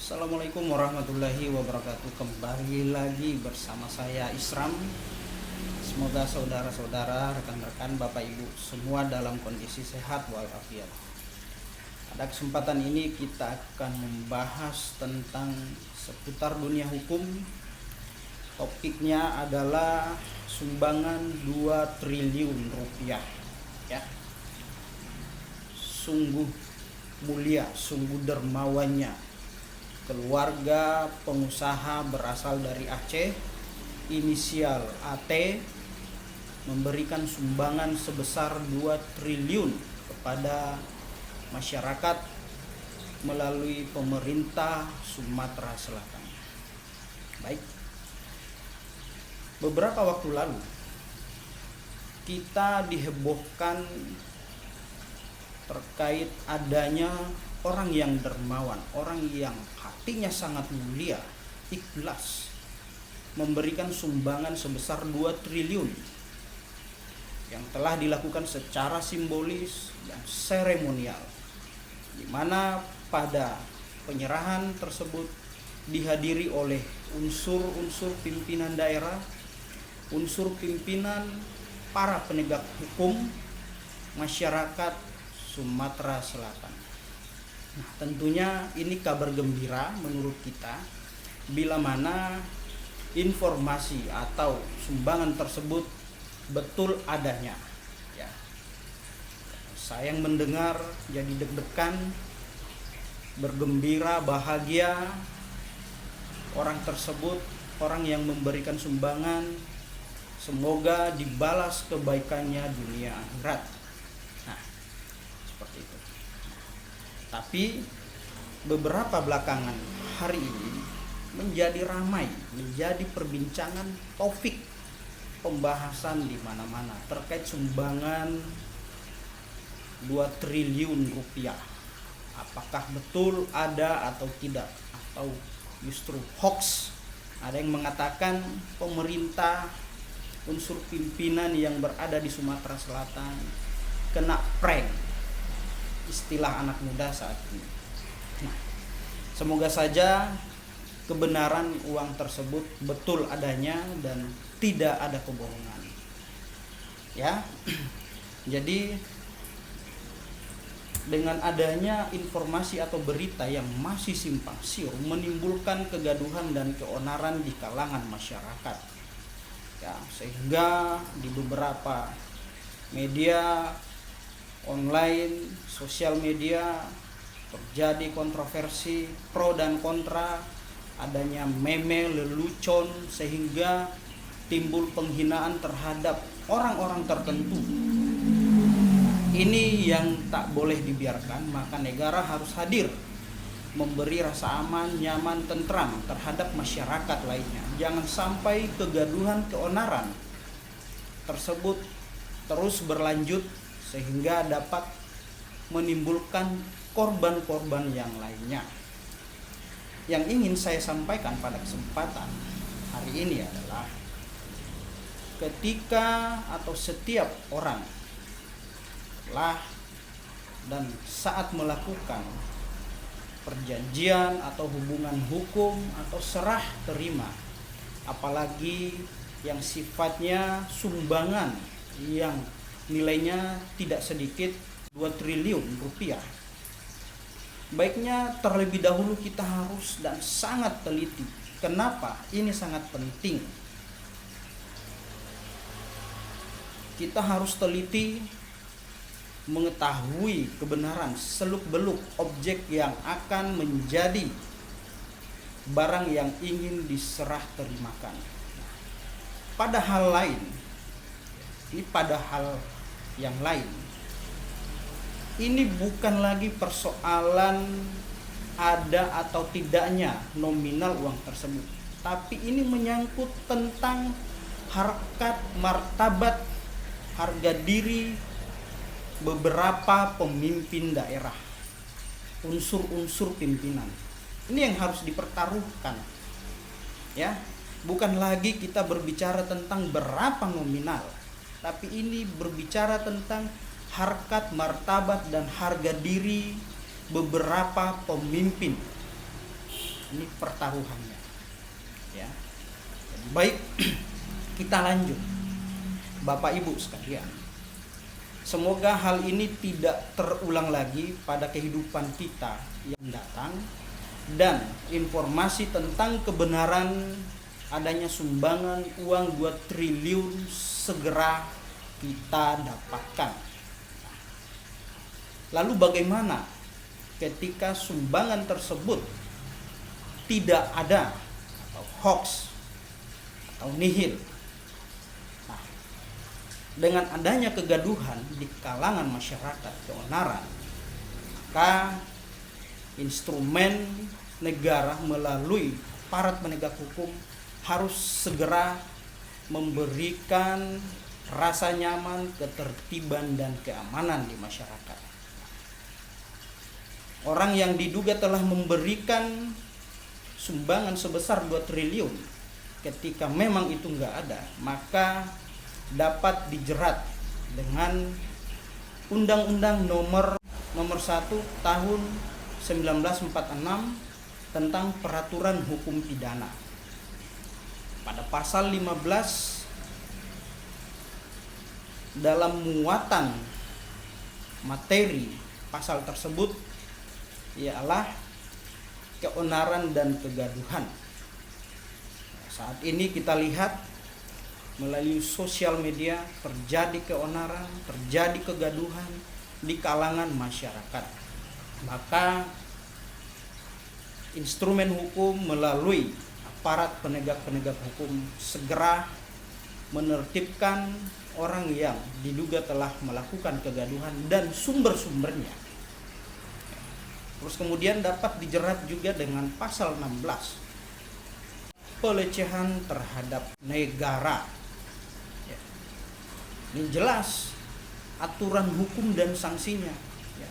Assalamualaikum warahmatullahi wabarakatuh. Kembali lagi bersama saya Isram. Semoga saudara-saudara, rekan-rekan, Bapak Ibu semua dalam kondisi sehat walafiat. Pada kesempatan ini kita akan membahas tentang seputar dunia hukum. Topiknya adalah sumbangan 2 triliun rupiah. Ya. Sungguh mulia, sungguh dermawannya keluarga pengusaha berasal dari Aceh, inisial AT, memberikan sumbangan sebesar 2 triliun kepada masyarakat melalui pemerintah Sumatera Selatan. Baik. Beberapa waktu lalu kita dihebohkan terkait adanya orang yang dermawan, orang yang hatinya sangat mulia, ikhlas, memberikan sumbangan sebesar 2 triliun yang telah dilakukan secara simbolis dan seremonial, di mana pada penyerahan tersebut dihadiri oleh unsur-unsur pimpinan daerah, unsur pimpinan para penegak hukum masyarakat Sumatera Selatan. Nah, tentunya ini kabar gembira menurut kita bila mana informasi atau sumbangan tersebut betul adanya. Ya. Saya yang mendengar jadi deg-degan, bergembira, bahagia. Orang tersebut, orang yang memberikan sumbangan, semoga dibalas kebaikannya dunia akhirat. Nah, seperti itu. Tapi beberapa belakangan hari ini menjadi ramai, menjadi perbincangan topik pembahasan di mana-mana terkait sumbangan 2 triliun rupiah. Apakah betul ada atau tidak, atau justru hoax? Ada yang mengatakan pemerintah, unsur pimpinan yang berada di Sumatera Selatan kena prank, istilah anak muda saat ini. Nah, semoga saja kebenaran uang tersebut betul adanya dan tidak ada kebohongan. Ya. Jadi dengan adanya informasi atau berita yang masih simpang siur menimbulkan kegaduhan dan keonaran di kalangan masyarakat. Ya, sehingga di beberapa media online, sosial media terjadi kontroversi pro dan kontra, adanya meme, lelucon, sehingga timbul penghinaan terhadap orang-orang tertentu. Ini yang tak boleh dibiarkan, maka negara harus hadir memberi rasa aman, nyaman, tentram terhadap masyarakat lainnya. Jangan sampai kegaduhan, keonaran tersebut terus berlanjut sehingga dapat menimbulkan korban-korban yang lainnya. Yang ingin saya sampaikan pada kesempatan hari ini adalah ketika atau setiap orang telah dan saat melakukan perjanjian atau hubungan hukum atau serah terima, apalagi yang sifatnya sumbangan yang nilainya tidak sedikit 2 triliun rupiah, baiknya terlebih dahulu kita harus dan sangat teliti. Kenapa? Ini sangat penting. Kita harus teliti mengetahui kebenaran seluk-beluk objek yang akan menjadi barang yang ingin diserah terimakan. Pada hal lain, yang lain, ini bukan lagi persoalan ada atau tidaknya nominal uang tersebut, tapi ini menyangkut tentang harkat martabat, harga diri beberapa pemimpin daerah, unsur-unsur pimpinan. Ini yang harus dipertaruhkan. Ya, bukan lagi kita berbicara tentang berapa nominal, tapi ini berbicara tentang harkat, martabat, dan harga diri beberapa pemimpin Ini pertaruhannya. Ya. Jadi, baik, kita lanjut. Bapak Ibu sekalian, semoga hal ini tidak terulang lagi pada kehidupan kita yang datang, dan informasi tentang kebenaran adanya sumbangan uang 2 triliun segera kita dapatkan. Lalu bagaimana ketika sumbangan tersebut tidak ada, atau hoax atau nihil? Nah, dengan adanya kegaduhan di kalangan masyarakat keonaran, maka instrumen negara melalui aparat penegak hukum harus segera memberikan rasa nyaman, ketertiban, dan keamanan di masyarakat. Orang yang diduga telah memberikan sumbangan sebesar 2 triliun, ketika memang itu enggak ada, maka dapat dijerat dengan Undang-Undang nomor 1 tahun 1946 tentang peraturan hukum pidana. Pada pasal 15, dalam muatan materi pasal tersebut ialah keonaran dan kegaduhan. Saat ini kita lihat melalui sosial media terjadi keonaran, terjadi kegaduhan di kalangan masyarakat. Maka instrumen hukum melalui aparat penegak hukum segera menertibkan orang yang diduga telah melakukan kegaduhan dan sumber-sumbernya. Terus kemudian dapat dijerat juga dengan pasal 16, pelecehan terhadap negara. Ya. Ini jelas aturan hukum dan sanksinya. Ya.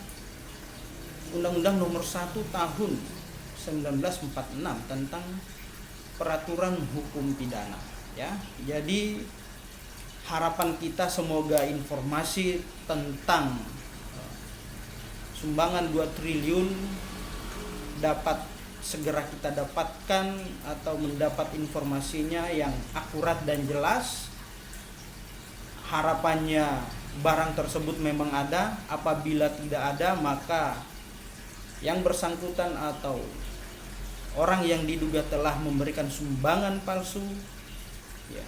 Undang-Undang nomor 1 tahun 1946 tentang peraturan hukum pidana. Ya. Jadi harapan kita semoga informasi tentang sumbangan 2 triliun dapat segera kita dapatkan atau mendapat informasinya yang akurat dan jelas. Harapannya barang tersebut memang ada. Apabila tidak ada, maka yang bersangkutan atau orang yang diduga telah memberikan sumbangan palsu ya,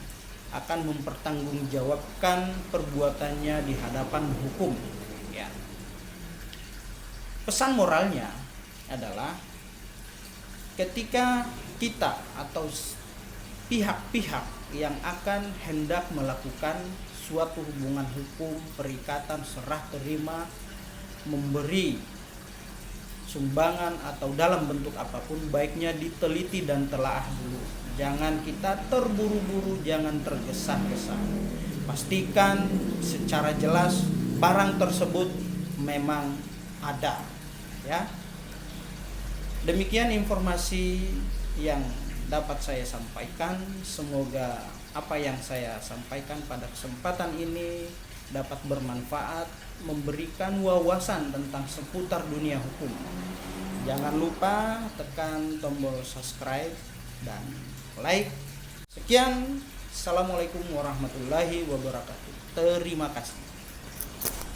akan mempertanggungjawabkan perbuatannya di hadapan hukum. Ya. Pesan moralnya adalah ketika kita atau pihak-pihak yang akan hendak melakukan suatu hubungan hukum, perikatan, serah terima, memberi sumbangan atau dalam bentuk apapun, baiknya diteliti dan telaah dulu. Jangan kita terburu-buru, jangan tergesa-gesa. Pastikan secara jelas barang tersebut memang ada. Ya. Demikian informasi yang dapat saya sampaikan. Semoga apa yang saya sampaikan pada kesempatan ini dapat bermanfaat, memberikan wawasan tentang seputar dunia hukum. Jangan lupa tekan tombol subscribe dan like. Sekian, assalamualaikum warahmatullahi wabarakatuh. Terima kasih.